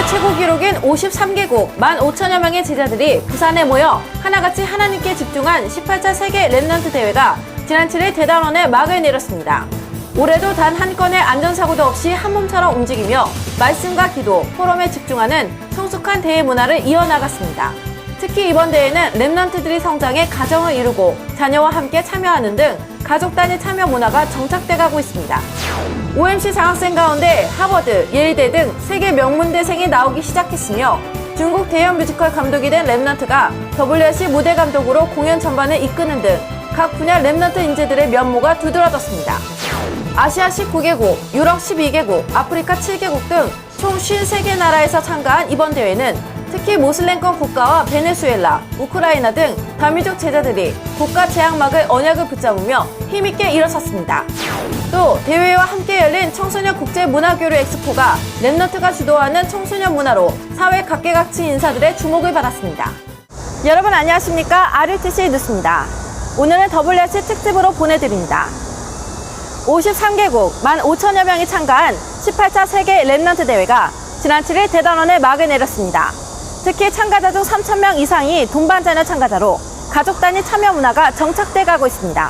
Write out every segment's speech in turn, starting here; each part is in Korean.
최고 기록인 53개국 15,000여 명의 제자들이 부산에 모여 하나같이 하나님께 집중한 18차 세계 랩넌트 대회가 지난 7일 대단원에 막을 내렸습니다. 올해도 단 한 건의 안전사고도 없이 한 몸처럼 움직이며 말씀과 기도, 포럼에 집중하는 성숙한 대회 문화를 이어나갔습니다. 특히 이번 대회는 랩넌트들이 성장해 가정을 이루고 자녀와 함께 참여하는 등 가족 단위 참여 문화가 정착돼가고 있습니다. OMC 장학생 가운데 하버드, 예일대 등 세계 명문대생이 나오기 시작했으며 중국 대형 뮤지컬 감독이 된 랩넌트가 WRC 무대 감독으로 공연 전반을 이끄는 등 각 분야 랩넌트 인재들의 면모가 두드러졌습니다. 아시아 19개국, 유럽 12개국, 아프리카 7개국 등 총 53개 나라에서 참가한 이번 대회는 특히 모슬렘권 국가와 베네수엘라, 우크라이나 등 다민족 제자들이 국가 제약막을 언약을 붙잡으며 힘있게 일어섰습니다. 또 대회와 함께 열린 청소년 국제문화교류 엑스포가 랩넌트가 주도하는 청소년 문화로 사회 각계각층 인사들의 주목을 받았습니다. 여러분 안녕하십니까? RUTC 뉴스입니다. 오늘은 WRC 특집으로 보내드립니다. 53개국 15,000여 명이 참가한 18차 세계 랩넌트 대회가 지난 7일 대단원에 막을 내렸습니다. 특히 참가자 중 3,000명 이상이 동반자녀 참가자로 가족 단위 참여 문화가 정착돼 가고 있습니다.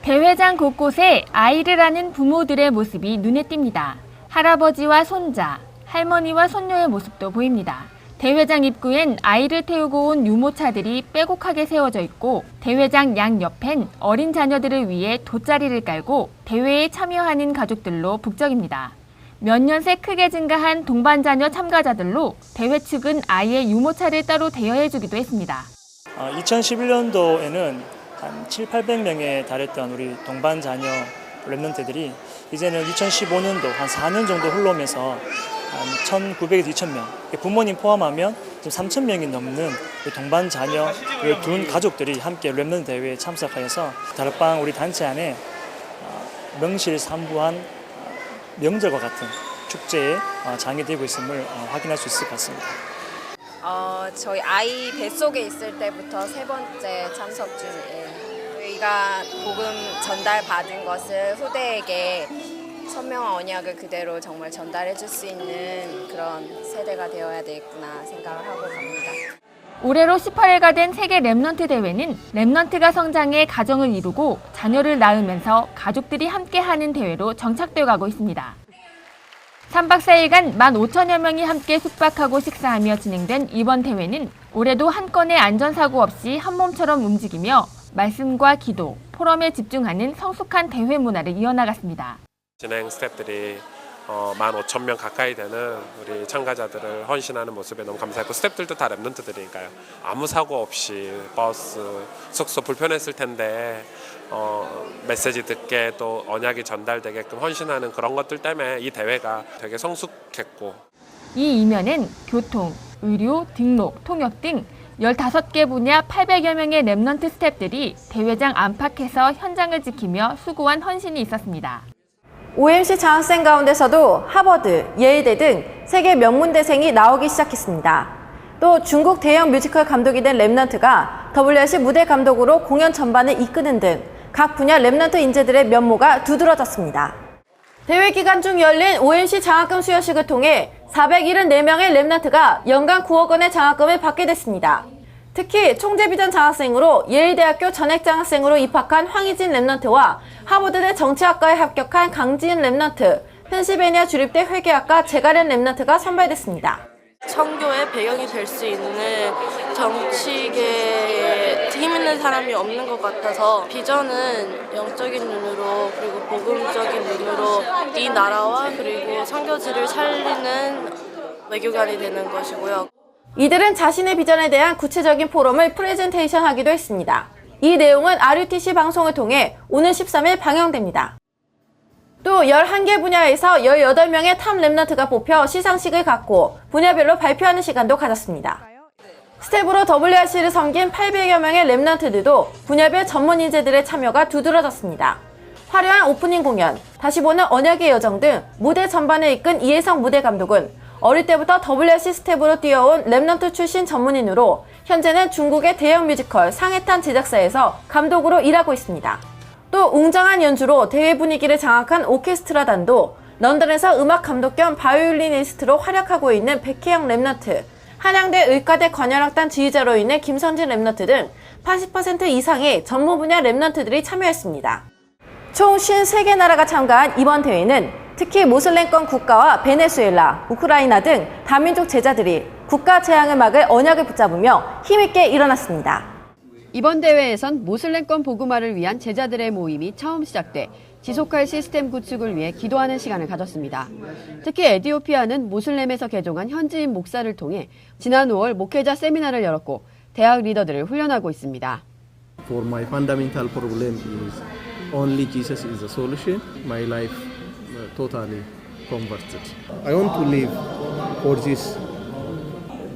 대회장 곳곳에 아이를 안은 부모들의 모습이 눈에 띕니다. 할아버지와 손자, 할머니와 손녀의 모습도 보입니다. 대회장 입구엔 아이를 태우고 온 유모차들이 빼곡하게 세워져 있고 대회장 양옆엔 어린 자녀들을 위해 돗자리를 깔고 대회에 참여하는 가족들로 북적입니다. 몇 년 새 크게 증가한 동반자녀 참가자들로 대회 측은 아이의 유모차를 따로 대여해주기도 했습니다. 2011년도에는 한 700~800명에 달했던 우리 동반자녀 랩넌트들이 이제는 2015년도 한 4년 정도 흘러오면서 한 1,900에서 2,000명, 부모님 포함하면 지금 3,000명이 넘는 동반 자녀를 둔 가족들이 함께 랩넌트 대회에 참석하여서 다락방 우리 단체 안에 명실상부한 명절과 같은 축제에 장이 되고 있음을 확인할 수 있을 것 같습니다. 저희 아이 뱃속에 있을 때부터 3번째 참석 중이에요. 저희가 복음 전달받은 것을 후대에게 선명한 언약을 그대로 정말 전달해 줄 수 있는 그런 세대가 되어야 되겠구나 생각을 하고 갑니다. 올해로 18회가 된 세계 랩넌트 대회는 랩넌트가 성장해 가정을 이루고 자녀를 낳으면서 가족들이 함께하는 대회로 정착되어 가고 있습니다. 3박 4일간 15,000여 명이 함께 숙박하고 식사하며 진행된 이번 대회는 올해도 한 건의 안전사고 없이 한 몸처럼 움직이며 말씀과 기도, 포럼에 집중하는 성숙한 대회 문화를 이어나갔습니다. 진행 스태프들이 15,000명 가까이 되는 우리 참가자들을 헌신하는 모습에 너무 감사했고 스태프들도 다 랩넌트들이니까요. 아무 사고 없이 버스, 숙소 불편했을 텐데 메시지 듣게 또 언약이 전달되게끔 헌신하는 그런 것들 때문에 이 대회가 되게 성숙했고 이 이면엔 교통, 의료, 등록, 통역 등 15개 분야 800여 명의 랩넌트 스태프들이 대회장 안팎에서 현장을 지키며 수고한 헌신이 있었습니다. OMC 장학생 가운데서도 하버드, 예일대 등 세계 명문대생이 나오기 시작했습니다. 또 중국 대형 뮤지컬 감독이 된 랩넌트가 WRC 무대 감독으로 공연 전반을 이끄는 등 각 분야 랩넌트 인재들의 면모가 두드러졌습니다. 대회 기간 중 열린 OMC 장학금 수여식을 통해 474명의 랩넌트가 연간 9억 원의 장학금을 받게 됐습니다. 특히 총재비전 장학생으로 예일대학교 전액 장학생으로 입학한 황희진 랩넌트와 하버드대 정치학과에 합격한 강지은 랩넌트, 펜실베니아 주립대 회계학과 제가련 랩넌트가 선발됐습니다. 선교의 배경이 될 수 있는 정치계에 힘 있는 사람이 없는 것 같아서 비전은 영적인 눈으로 그리고 복음적인 눈으로 이 나라와 그리고 선교지를 살리는 외교관이 되는 것이고요. 이들은 자신의 비전에 대한 구체적인 포럼을 프레젠테이션 하기도 했습니다. 이 내용은 RUTC 방송을 통해 오늘 13일 방영됩니다. 또 11개 분야에서 18명의 탑 랩넌트가 뽑혀 시상식을 갖고 분야별로 발표하는 시간도 가졌습니다. 스텝으로 WRC를 섬긴 800여 명의 랩넌트들도 분야별 전문 인재들의 참여가 두드러졌습니다. 화려한 오프닝 공연, 다시 보는 언약의 여정 등 무대 전반을 이끈 이혜성 무대 감독은 어릴 때부터 WRC 스텝으로 뛰어온 랩넌트 출신 전문인으로 현재는 중국의 대형 뮤지컬 상해탄 제작사에서 감독으로 일하고 있습니다. 또 웅장한 연주로 대회 분위기를 장악한 오케스트라단도 런던에서 음악 감독 겸 바이올리니스트로 활약하고 있는 백희영 랩넌트, 한양대 의과대 관현악단 지휘자로 있는 김선진 랩넌트 등 80% 이상의 전문 분야 랩넌트들이 참여했습니다. 총 53개 나라가 참가한 이번 대회는 특히 모슬렘권 국가와 베네수엘라, 우크라이나 등 다민족 제자들이 국가 재앙을 막을 언약을 붙잡으며 힘있게 일어났습니다. 이번 대회에선 모슬렘권 복음화를 위한 제자들의 모임이 처음 시작돼 지속할 시스템 구축을 위해 기도하는 시간을 가졌습니다. 특히 에티오피아는 모슬렘에서 개종한 현지인 목사를 통해 지난 5월 목회자 세미나를 열었고 대학 리더들을 훈련하고 있습니다. For my fundamental problem is only Jesus is the solution. My life totally converted. I want to live for this,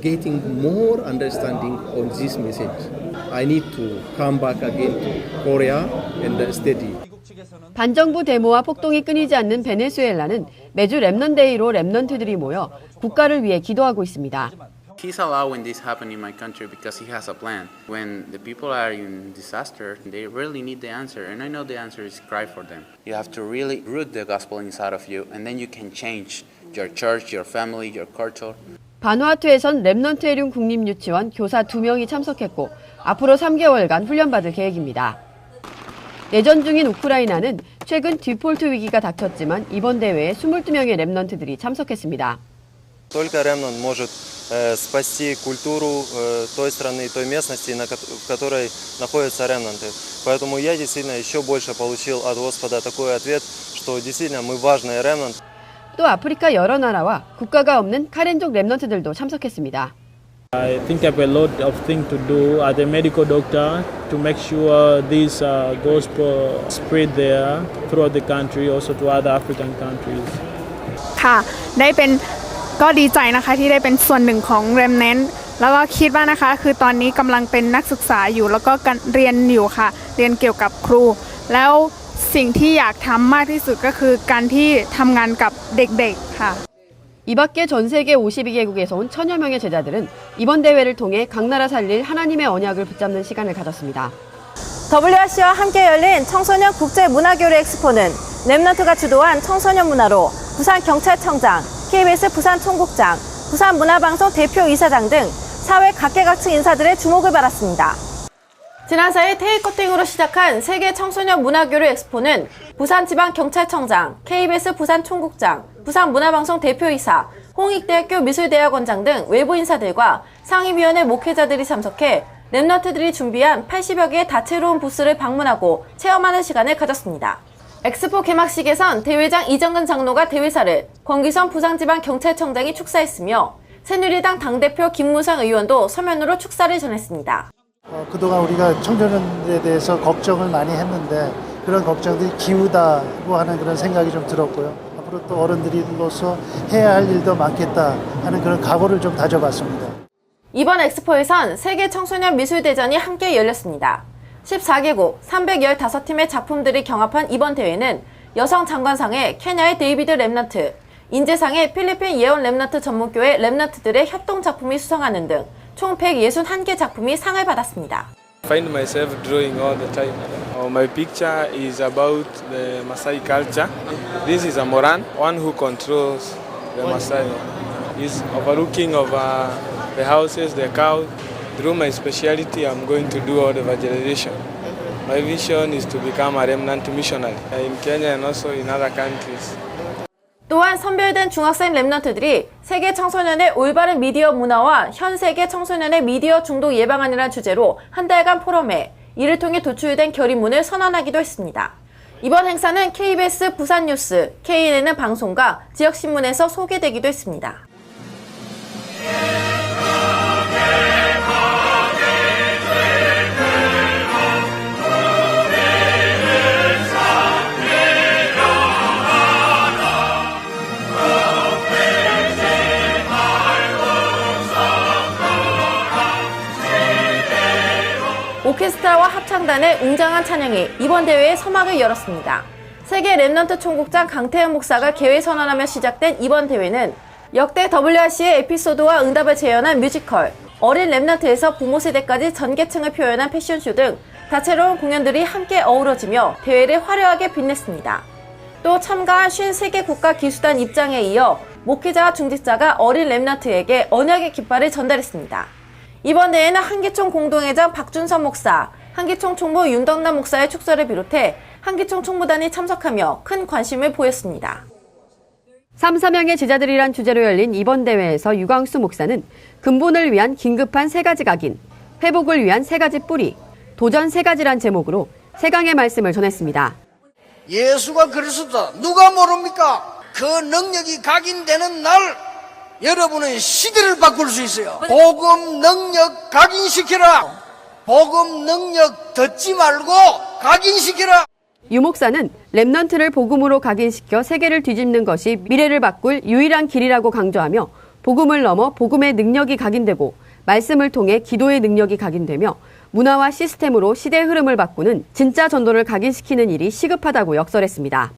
getting more understanding on this message. I need to come back again to Korea and study. 반정부 데모와 폭동이 끊이지 않는 베네수엘라는 매주 랩넌데이로 랩넌트들이 모여 국가를 위해 기도하고 있습니다. He's allowing this happen in my country because he has a plan. When the people are in disaster, they really need the answer, and I know the answer is cry for them. You have to really root the gospel inside of you, and then you can change your church, your family, your culture. 바누아투에선 랩넌트 해륜 국립유치원 교사 2명이 참석했고 앞으로 3개월간 훈련받을 계획입니다. 내전 중인 우크라이나는 최근 디폴트 위기가 닥쳤지만 이번 대회에 22명의 랩넌트들이 참석했습니다. Только ремнант может спасти культуру той страны, той местности, в которой находятся ремнанты. Поэтому я действительно еще больше получил от Господа такой ответ, что действительно мы важный ремнант. 또 아프리카 여러 나라와 국가가 없는 카렌족 랩넌트들도 참석했습니다. I think I have a lot of things to do as a medical doctor to make sure this gospel spread there throughout the country, also to other African countries. ค่ะได้เป็นก็ดีใจนะคะที่ได้เป็นส่วนหนึ่งของ Remnant แล้วก็คิดว่านะคะคือตอนนี้กำลังเป็นนักศึกษาอยู่แล้วก็เรียนอยู่ค่ะเรียนเกี่ยวกับครูแล้วสิ่งที่อยากทำมากที่สุดก็คือการที่ทำงานกับเด็กๆค่ะ 이 밖에 전 세계 52개국에서 온 천여 명의 제자들은 이번 대회를 통해 각 나라 살릴 하나님의 언약을 붙잡는 시간을 가졌습니다. WRC와 함께 열린 청소년 국제문화교류 엑스포는 랩넌트가 주도한 청소년 문화로 부산경찰청장, KBS 부산총국장, 부산문화방송 대표이사장 등 사회 각계각층 인사들의 주목을 받았습니다. 지난 4일 테이커팅으로 시작한 세계 청소년 문화교류 엑스포는 부산지방경찰청장, KBS 부산총국장, 부산문화방송 대표이사, 홍익대학교 미술대학원장 등 외부 인사들과 상임위원회 목회자들이 참석해 랩넌트들이 준비한 80여 개의 다채로운 부스를 방문하고 체험하는 시간을 가졌습니다. 엑스포 개막식에선 대회장 이정근 장로가 대회사를, 권기선 부산지방경찰청장이 축사했으며 새누리당 당대표 김무성 의원도 서면으로 축사를 전했습니다. 그동안 우리가 청소년들에 대해서 걱정을 많이 했는데 그런 걱정들이 기우다고 하는 그런 생각이 좀 들었고요. 앞으로 또 어른들로서 해야 할 일도 많겠다 하는 그런 각오를 좀 다져봤습니다. 이번 엑스포에선 세계 청소년 미술대전이 함께 열렸습니다. 14개국 315팀의 작품들이 경합한 이번 대회는 여성 장관상에 케냐의 데이비드 랩넌트, 인재상에 필리핀 예원 랩넌트 전문교회 랩넌트들의 협동 작품이 수상하는 등 총 161개 작품이 상을 받았습니다. I find myself drawing all the time. My picture is about the Maasai culture. This is a Moran, one who controls the Maasai. He's overlooking over the houses, the cows. Through my speciality, I'm going to do all the evangelization. My vision is to become a remnant missionary in Kenya and also in other countries. 또한 선별된 중학생 랩넌트들이 세계 청소년의 올바른 미디어 문화와 현 세계 청소년의 미디어 중독 예방안이라는 주제로 한 달간 포럼에 이를 통해 도출된 결의문을 선언하기도 했습니다. 이번 행사는 KBS 부산뉴스, KNN 방송과 지역신문에서 소개되기도 했습니다. 오케스트라와 합창단의 웅장한 찬양이 이번 대회의 서막을 열었습니다. 세계 랩넌트 총국장 강태현 목사가 개회 선언하며 시작된 이번 대회는 역대 WRC의 에피소드와 응답을 재현한 뮤지컬, 어린 랩넌트에서 부모 세대까지 전 계층을 표현한 패션쇼 등 다채로운 공연들이 함께 어우러지며 대회를 화려하게 빛냈습니다. 또 참가한 53개 국가 기수단 입장에 이어 목회자와 중직자가 어린 렘넌트에게 언약의 깃발을 전달했습니다. 이번 대회는 한기총 공동회장 박준선 목사, 한기총 총무 윤덕남 목사의 축사를 비롯해 한기총 총무단이 참석하며 큰 관심을 보였습니다. 3, 4명의 제자들이란 주제로 열린 이번 대회에서 유광수 목사는 근본을 위한 긴급한 3가지 각인, 회복을 위한 3가지 뿌리, 도전 3가지란 제목으로 3강의 말씀을 전했습니다. 예수가 그리스도다. 누가 모릅니까? 그 능력이 각인되는 날 여러분은 시대를 바꿀 수 있어요. 복음 능력 각인시켜라. 복음 능력 듣지 말고 각인시켜라. 유 목사는 렘넌트를 복음으로 각인시켜 세계를 뒤집는 것이 미래를 바꿀 유일한 길이라고 강조하며 복음을 넘어 복음의 능력이 각인되고 말씀을 통해 기도의 능력이 각인되며 문화와 시스템으로 시대의 흐름을 바꾸는 진짜 전도를 각인시키는 일이 시급하다고 역설했습니다.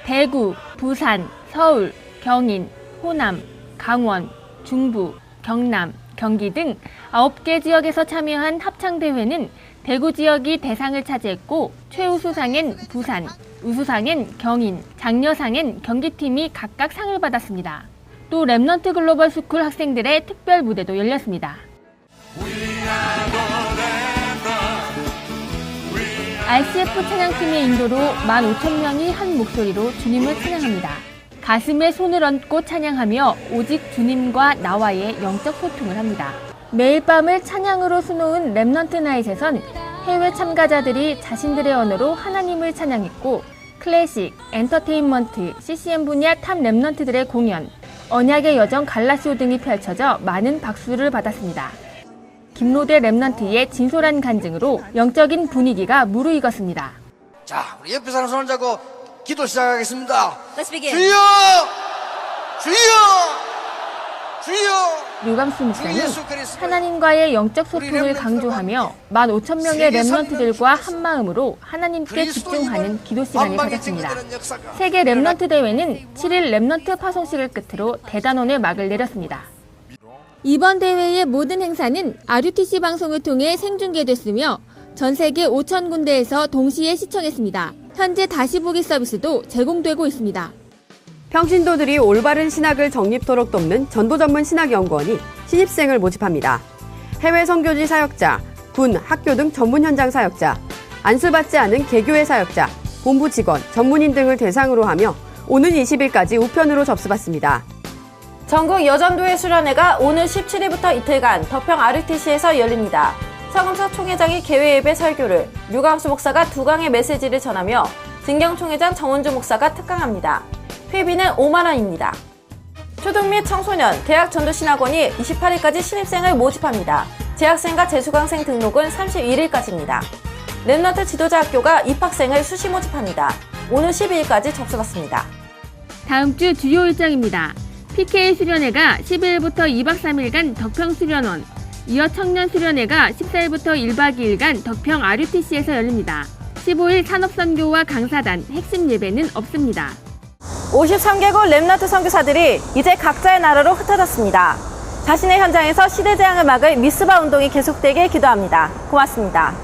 대구, 부산, 서울, 경인, 호남, 강원, 중부, 경남, 경기 등 9개 지역에서 참여한 합창대회는 대구 지역이 대상을 차지했고 최우수상엔 부산, 우수상엔 경인, 장려상엔 경기팀이 각각 상을 받았습니다. 또 렘넌트 글로벌 스쿨 학생들의 특별 무대도 열렸습니다. RCF 찬양팀의 인도로 15,000명이 한 목소리로 주님을 찬양합니다. 가슴에 손을 얹고 찬양하며 오직 주님과 나와의 영적 소통을 합니다. 매일 밤을 찬양으로 수놓은 렘넌트 나잇에선 해외 참가자들이 자신들의 언어로 하나님을 찬양했고 클래식, 엔터테인먼트, CCM 분야 탑 렘넌트들의 공연, 언약의 여정 갈라쇼 등이 펼쳐져 많은 박수를 받았습니다. 김로대 렘넌트의 진솔한 간증으로 영적인 분위기가 무르익었습니다. 자, 우리 옆에 사람 손을 잡고 기도 시작하겠습니다. Let's begin. 주여! 주여! 주여! 유광수 목사는 하나님과의 영적 소통을 강조하며 15,000명의 렘넌트들과 한마음으로 하나님께 집중하는 기도 시간을 가졌습니다. 세계 렘넌트 대회는 7일 렘넌트 파송식을 끝으로 대단원의 막을 내렸습니다. 이번 대회의 모든 행사는 RUTC 방송을 통해 생중계됐으며 전 세계 5,000군데에서 동시에 시청했습니다. 현재 다시 보기 서비스도 제공되고 있습니다. 평신도들이 올바른 신학을 정립토록 돕는 전도 전문 신학연구원이 신입생을 모집합니다. 해외 선교지 사역자, 군, 학교 등 전문 현장 사역자, 안수받지 않은 개교회 사역자, 본부 직원, 전문인 등을 대상으로 하며 오는 20일까지 우편으로 접수받습니다. 전국 여전도회 수련회가 오늘 17일부터 이틀간 덕평 RUTC에서 열립니다. 서금석 총회장이 개회 예배 설교를, 유광수 목사가 2강의 메시지를 전하며 진경 총회장 정원주 목사가 특강합니다. 회비는 5만 원입니다. 초등 및 청소년, 대학 전도신학원이 28일까지 신입생을 모집합니다. 재학생과 재수강생 등록은 31일까지입니다. 렘넌트 지도자 학교가 입학생을 수시 모집합니다. 오늘 12일까지 접수받습니다. 다음 주 주요 일정입니다. PK 수련회가 12일부터 2박 3일간 덕평 수련원, 이어 청년 수련회가 14일부터 1박 2일간 덕평 RUTC에서 열립니다. 15일 산업선교와 강사단, 핵심 예배는 없습니다. 53개국 렘넌트 선교사들이 이제 각자의 나라로 흩어졌습니다. 자신의 현장에서 시대재앙을 막을 미스바 운동이 계속되길 기도합니다. 고맙습니다.